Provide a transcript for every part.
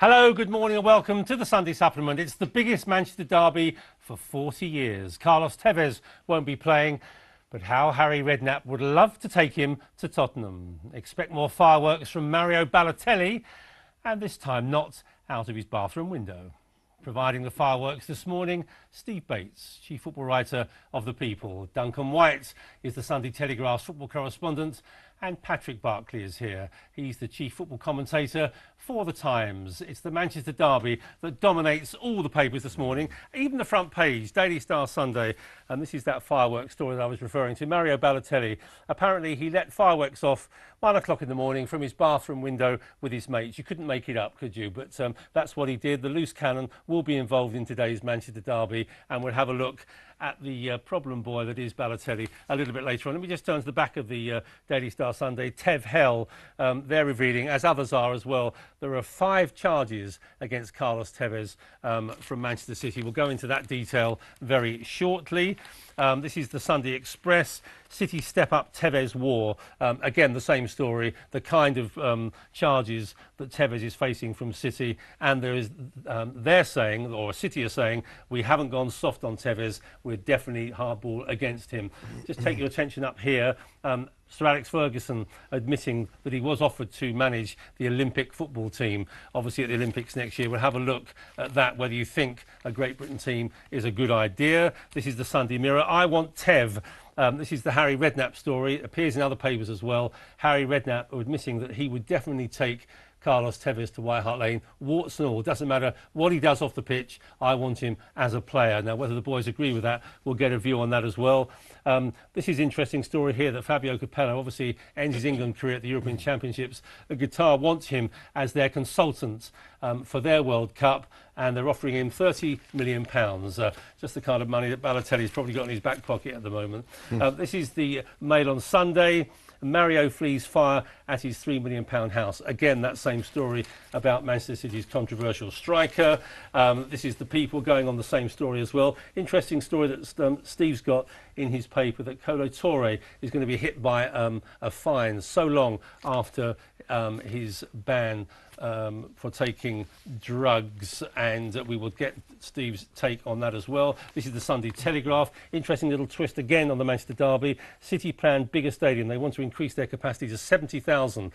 Hello, good morning and welcome to the Sunday Supplement. It's the biggest Manchester derby for 40 years. Carlos Tevez won't be playing, but how Harry Redknapp would love to take him to Tottenham. Expect more fireworks from Mario Balotelli, and this time not out of his bathroom window. Providing the fireworks this morning, Steve Bates, chief football writer of The People. Duncan White is the Sunday Telegraph's football correspondent, and Patrick Barclay is here. He's the chief football commentator for The Times. It's the Manchester derby that dominates all the papers this morning, even the front page, Daily Star Sunday. And this is that fireworks story that I was referring to. Mario Balotelli, apparently he let fireworks off 1 o'clock in the morning from his bathroom window with his mates. You couldn't make it up, could you? But that's what he did. The loose cannon will be involved in today's Manchester derby, and we'll have a look at the problem boy that is Balotelli a little bit later on. Let me just turn to the back of the Daily Star Sunday. Tev Hell, they're revealing, as others are as well, there are 5 charges against Carlos Tevez from Manchester City. We'll go into that detail very shortly. This is the Sunday Express. City step up Tevez war. Again, the same story, the kind of charges that Tevez is facing from City. And there is, they're saying, or City are saying, we haven't gone soft on Tevez. We're definitely hardball against him. Just take your attention up here. Sir Alex Ferguson admitting that he was offered to manage the Olympic football team, obviously at the Olympics next year. We'll have a look at that, whether you think a Great Britain team is a good idea. This is the Sunday Mirror. I want Tev. This is the Harry Redknapp story. It appears in other papers as well. Harry Redknapp admitting that he would definitely take Carlos Tevez to White Hart Lane, warts and all. Doesn't matter what he does off the pitch, I want him as a player. Now, whether the boys agree with that, we'll get a view on that as well. This is an interesting story here that Fabio Capello obviously ends his England career at the European Championships. Qatar wants him as their consultant for their World Cup, and they're offering him £30 million. Just the kind of money that Balotelli's probably got in his back pocket at the moment. This is the Mail on Sunday. Mario flees fire at his £3 million house. Again, that same story about Manchester City's controversial striker. This is The People going on the same story as well. Interesting story that Steve's got in his paper, that Colo Torre is going to be hit by a fine so long after his ban for taking drugs, and we will get Steve's take on that as well. This is the Sunday Telegraph. Interesting little twist again on the Manchester derby. City planned bigger stadium. They want to increase their capacity to 70,000.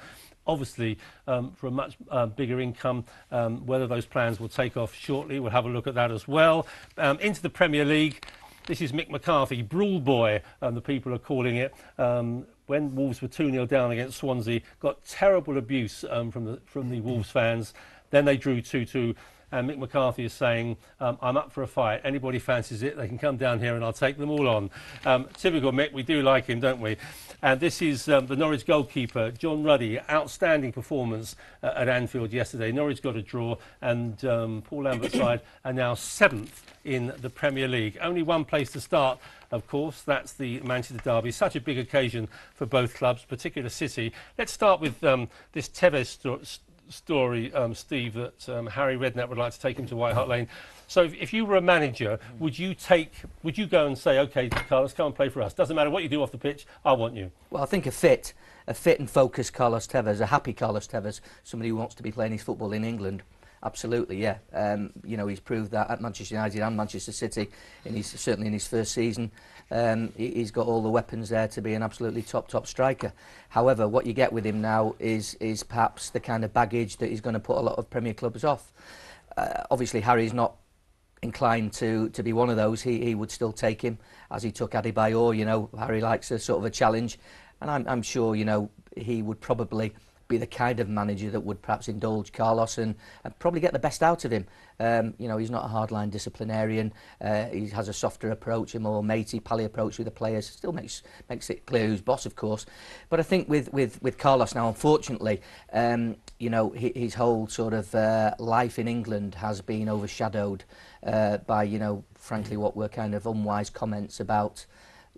Obviously, for a much bigger income. Whether those plans will take off shortly, we'll have a look at that as well. Into the Premier League. This is Mick McCarthy, Brawl Boy, the people are calling it. When Wolves were 2-0 down against Swansea, got terrible abuse from the Wolves fans. Then they drew 2-2. And Mick McCarthy is saying, I'm up for a fight. Anybody fancies it, they can come down here and I'll take them all on. Typical Mick, we do like him, don't we? And this is the Norwich goalkeeper, John Ruddy. Outstanding performance at Anfield yesterday. Norwich got a draw, and Paul Lambert's side are now 7th in the Premier League. Only one place to start, of course, that's the Manchester derby. Such a big occasion for both clubs, particularly City. Let's start with this Tevez story, Steve, that Harry Redknapp would like to take him to White Hart Lane. So if you were a manager, would you go and say, OK, Carlos, come and play for us? Doesn't matter what you do off the pitch, I want you. Well, I think a fit and focused Carlos Tevez, a happy Carlos Tevez, somebody who wants to be playing his football in England. Absolutely, yeah. You know, he's proved that at Manchester United and Manchester City, certainly in his first season. He's got all the weapons there to be an absolutely top Striker. However, what you get with him now is perhaps the kind of baggage that is going to put a lot of Premier clubs off. Obviously, Harry's not inclined to be one of those. He would still take him, as he took Adebayor. You know, Harry likes a sort of a challenge, and I'm sure, you know, he would probably be the kind of manager that would perhaps indulge Carlos and probably get the best out of him. You know, he's not a hardline disciplinarian. He has a softer approach, a more matey, pally approach with the players. Still makes it clear who's boss, of course. But I think with Carlos now, unfortunately, you know, his whole sort of life in England has been overshadowed by, you know, frankly, what were kind of unwise comments about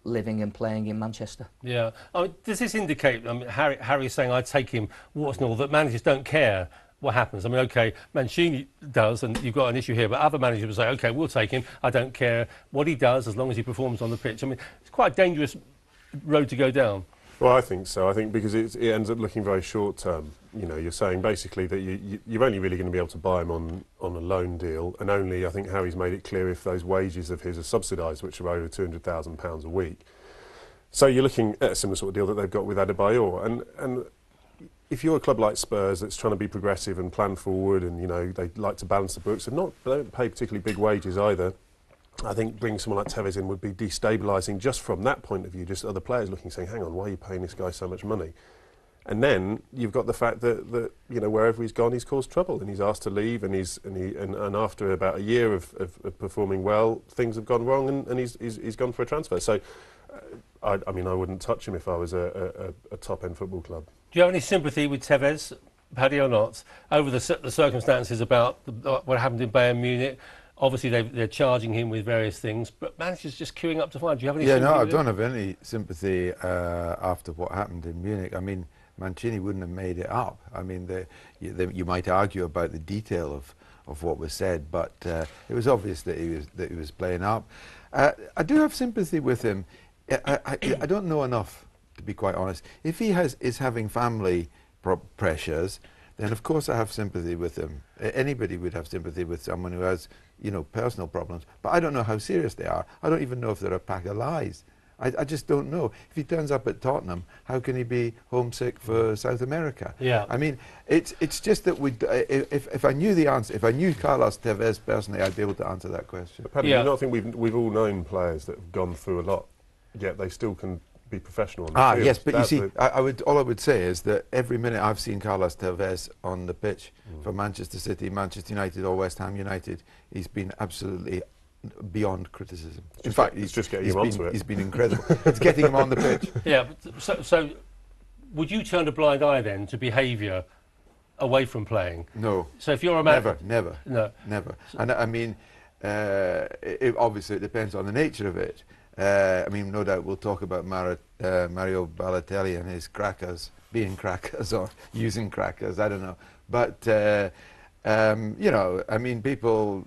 living and playing in Manchester. Yeah. I mean, does this indicate, I mean, Harry's saying, I'd take him, warts and all, that managers don't care what happens? I mean, OK, Mancini does, and you've got an issue here, but other managers will say, OK, we'll take him. I don't care what he does as long as he performs on the pitch. I mean, it's quite a dangerous road to go down. Well, I think so. I think because it ends up looking very short term. You know, you're saying basically that you're only really going to be able to buy him on a loan deal, and only, I think Harry's made it clear, if those wages of his are subsidised, which are over £200,000 a week. So you're looking at a similar sort of deal that they've got with Adebayor, and if you're a club like Spurs that's trying to be progressive and plan forward, and you know they like to balance the books and they don't pay particularly big wages either, I think bringing someone like Tevez in would be destabilising just from that point of view. Just other players looking, saying, "Hang on, why are you paying this guy so much money?" And then you've got the fact that you know, wherever he's gone, he's caused trouble, and he's asked to leave, and and after about a year of performing well, things have gone wrong, and he's gone for a transfer. So, I mean, I wouldn't touch him if I was a top end football club. Do you have any sympathy with Tevez, Paddy, or not, over the circumstances about what happened in Bayern Munich? Obviously, they're charging him with various things, but managers just queuing up to find. Do you have any sympathy? Yeah, no, I with don't have any sympathy after what happened in Munich. I mean, Mancini wouldn't have made it up. I mean, you might argue about the detail of what was said, but it was obvious that he was playing up. I do have sympathy with him. I don't know enough, to be quite honest. If he is having family pressures, then of course I have sympathy with him. Anybody would have sympathy with someone who has, you know, personal problems. But I don't know how serious they are. I don't even know if they're a pack of lies. I just don't know. If he turns up at Tottenham, how can he be homesick for South America? Yeah. I mean, it's just that if I knew the answer, if I knew Carlos Tevez personally, I'd be able to answer that question. But Paddy, do you not think we've all known players that have gone through a lot, yet they still can be professional on the field? Yes, but you see, all I would say is that every minute I've seen Carlos Tevez on the pitch for Manchester City, Manchester United or West Ham United, he's been absolutely beyond criticism. In fact, he's just getting him onto it. He's been incredible. It's getting him on the pitch. Yeah, so would you turn a blind eye then to behaviour away from playing? No. So if you're a never. And I mean, obviously it depends on the nature of it. I mean, no doubt we'll talk about Mario Balotelli and his crackers, being crackers or using crackers, I don't know. But, you know, I mean, people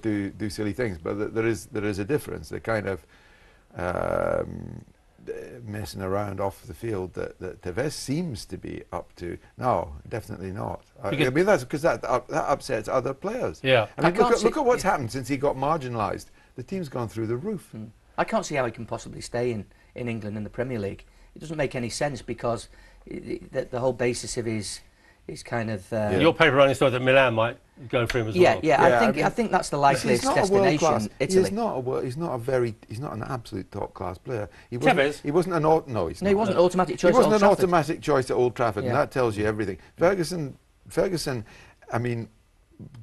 do silly things, but there is a difference. The kind of messing around off the field that Tevez seems to be up to. No, definitely not. I mean, that's because that upsets other players. Yeah. I mean, look at what's happened since he got marginalised. The team's gone through the roof. I can't see how he can possibly stay in England in the Premier League. It doesn't make any sense because the whole basis of his kind of... Your paper running story that Milan might go for him as well. Yeah, I think that's the likeliest destination. Italy. He's not an absolute top class player. Tevez? He wasn't an he wasn't an automatic choice. He wasn't an automatic choice at Old Trafford, and that tells you everything. Ferguson, I mean,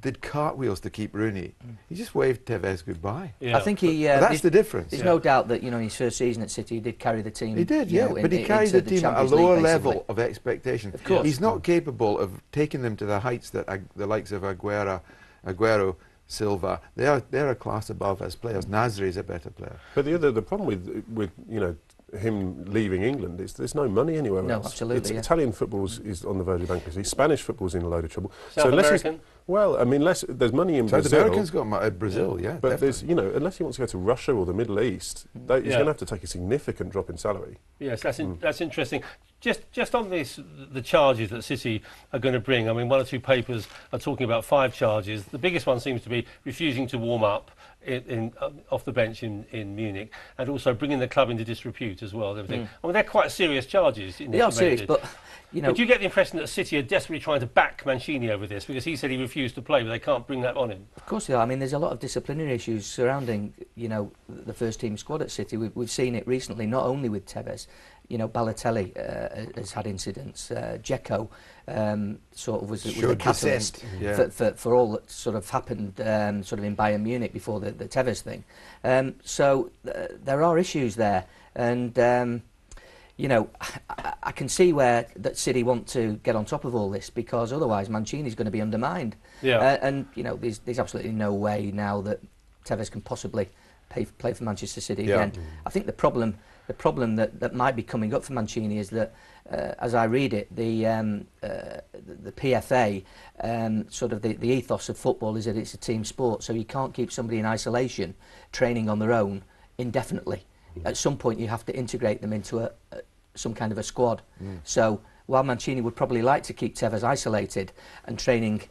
did cartwheels to keep Rooney. He just waved Tevez goodbye. Yeah. I think he... that's the difference. There's no doubt that, you know, in his first season at City, he did carry the team. He did, yeah, but he carried the team at a lower level of expectation. Of course. He's not capable of taking them to the heights that the likes of Aguero, Silva, they're a class above as players. Nasri is a better player. But the problem with you know, him leaving England is there's no money anywhere else. No, absolutely. Italian football is on the verge of bankruptcy. Spanish football's in a load of trouble. South American? Well, I mean, there's money in Brazil. South American's got Brazil, yeah. But there's, you know, unless he wants to go to Russia or the Middle East, he's going to have to take a significant drop in salary. Yes, that's interesting. Just on the charges that City are going to bring. I mean, one or two papers are talking about 5 charges. The biggest one seems to be refusing to warm up off the bench in Munich, and also bringing the club into disrepute as well. Everything. I mean, they're quite serious charges. They are serious, but you know. But do you get the impression that City are desperately trying to back Mancini over this because he said he refused to play, but they can't bring that on him? Of course they are. I mean, there's a lot of disciplinary issues surrounding, you know, the first team squad at City. We've seen it recently, not only with Tevez. You know, Balotelli has had incidents. Dzeko sort of was the catalyst for all that sort of happened sort of in Bayern Munich before the Tevez thing. So there are issues there, and you know, I can see where that City want to get on top of all this because otherwise Mancini's going to be undermined. Yeah. And you know, there's absolutely no way now that Tevez can possibly play for Manchester City again. I think the problem that might be coming up for Mancini is that, as I read it, the PFA, sort of the ethos of football is that it's a team sport, so you can't keep somebody in isolation training on their own indefinitely. At some point you have to integrate them into some kind of a squad. So while Mancini would probably like to keep Tevez isolated and training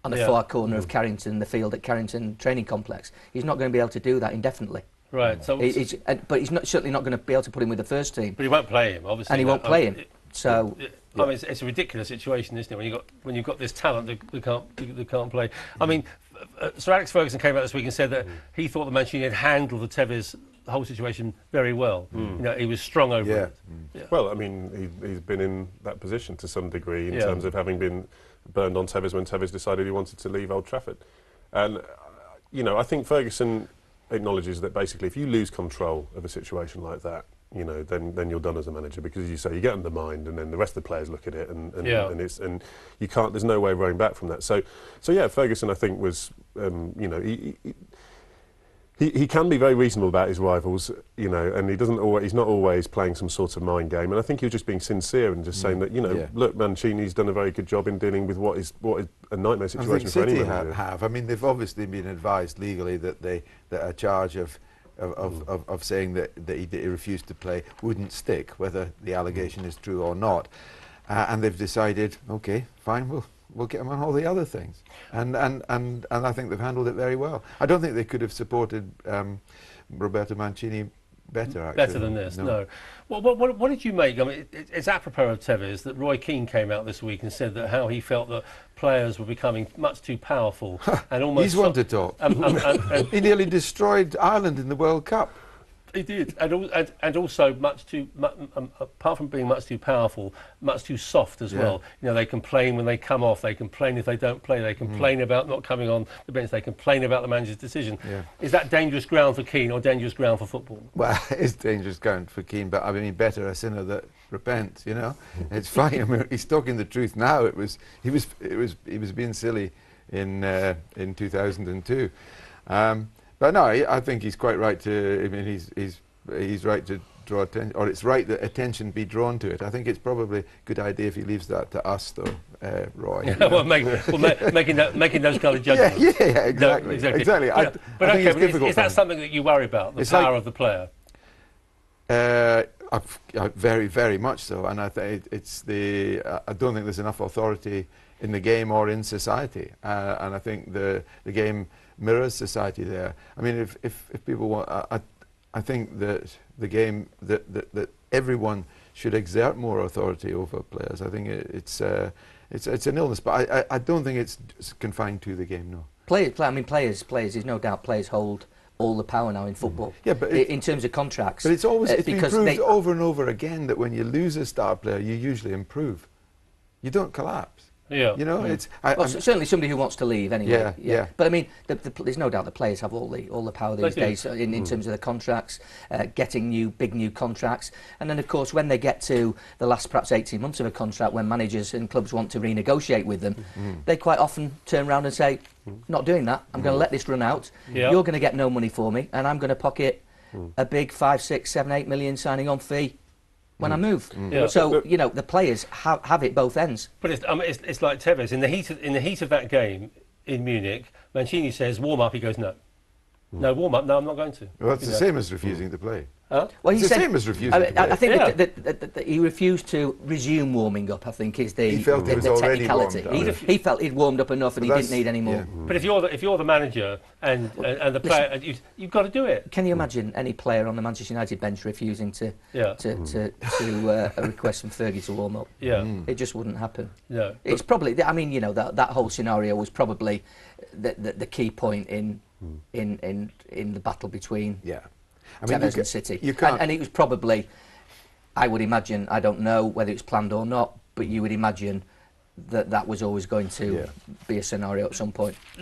on the far corner of Carrington, the field at Carrington Training Complex, he's not going to be able to do that indefinitely. Right. So, but he's certainly not going to be able to put him with the first team. but he won't play him, obviously. And he won't play him. So I mean, it's a ridiculous situation, isn't it? When you've got this talent that can't play. I mean, Sir Alex Ferguson came out this week and said that he thought that Mancini had handled the Tevez whole situation very well. You know, he was strong over it. Yeah. Well, I mean, he's been in that position to some degree in terms of having been burned on Tevez when Tevez decided he wanted to leave Old Trafford. And, you know, I think Ferguson acknowledges that basically if you lose control of a situation like that, you know, then you're done as a manager, because as you say, you get undermined, and then the rest of the players look at it, and you can't. There's no way of rowing back from that. So yeah, Ferguson, I think, was you know, he can be very reasonable about his rivals, you know, and he's not always playing some sort of mind game. And I think he was just being sincere and just saying that, you know, look, Mancini's done a very good job in dealing with what is a nightmare situation for any manager. City have. I mean, they've obviously been advised legally that a charge of saying that he refused to play wouldn't stick, whether the allegation is true or not, and they've decided, okay, fine, we'll get him on all the other things, and I think they've handled it very well. I don't think they could have supported Roberto Mancini better, actually. Better than this, no. What did you make? I mean, it's apropos of Tevez that Roy Keane came out this week and said that how he felt that players were becoming much too powerful and almost. He's one to talk. He nearly destroyed Ireland in the World Cup. He did, and also much too. Apart from being much too powerful, much too soft as well. You know, they complain when they come off. They complain if they don't play. They complain about not coming on the bench. They complain about the manager's decision. Is that dangerous ground for Keane or dangerous ground for football? Well, it's dangerous ground for Keane, but I mean, better a sinner that repents. You know, it's fine. I mean, he's talking the truth now. He was being silly in 2002. But no, I think he's quite right to. I mean, he's right to draw attention, or it's right that attention be drawn to it. I think it's probably a good idea if he leaves that to us, though, Roy. Well, making those kind of judgments. Yeah, exactly. No, exactly. Exactly. Yeah. But I think it's difficult. Is that something that you worry about? The power of the player. Very, very much so. And I think I don't think there's enough authority in the game or in society. And I think the game mirrors society there. I mean, if people want, I think that the game that everyone should exert more authority over players. I think it's an illness, but I don't think it's confined to the game. No. Players. There's no doubt players hold all the power now in football. Yeah, but in terms of contracts. But it's been proved over and over again that when you lose a star player, you usually improve. You don't collapse. Yeah. You know, it's certainly somebody who wants to leave anyway. Yeah. But I mean, there's no doubt the players have all the power these days in terms of the contracts, getting big new contracts, and then of course when they get to the last perhaps 18 months of a contract, when managers and clubs want to renegotiate with them, they quite often turn around and say, "Not doing that. I'm going to let this run out. You're going to get no money for me, and I'm going to pocket a big 5, 6, 7, 8 million signing on fee." When I move, so you know the players have it both ends. But it's like Tevez in the heat of that game in Munich. Mancini says warm up. He goes no warm up. No, I'm not going to. Well, that's the same as refusing to play. Huh? Well, it's the same as refusing to play. I think that he refused to resume warming up. I think is the he felt the technicality. He felt he'd warmed up enough and he didn't need any more. Yeah. But if you're the manager and the player, you've got to do it. Can you imagine any player on the Manchester United bench refusing to request from Fergie to warm up? Yeah, it just wouldn't happen. No, it's probably. I mean, you know, that whole scenario was probably the key point in the battle between. Tevez and City. And it was probably, I would imagine, I don't know whether it's planned or not, but you would imagine that was always going to be a scenario at some point.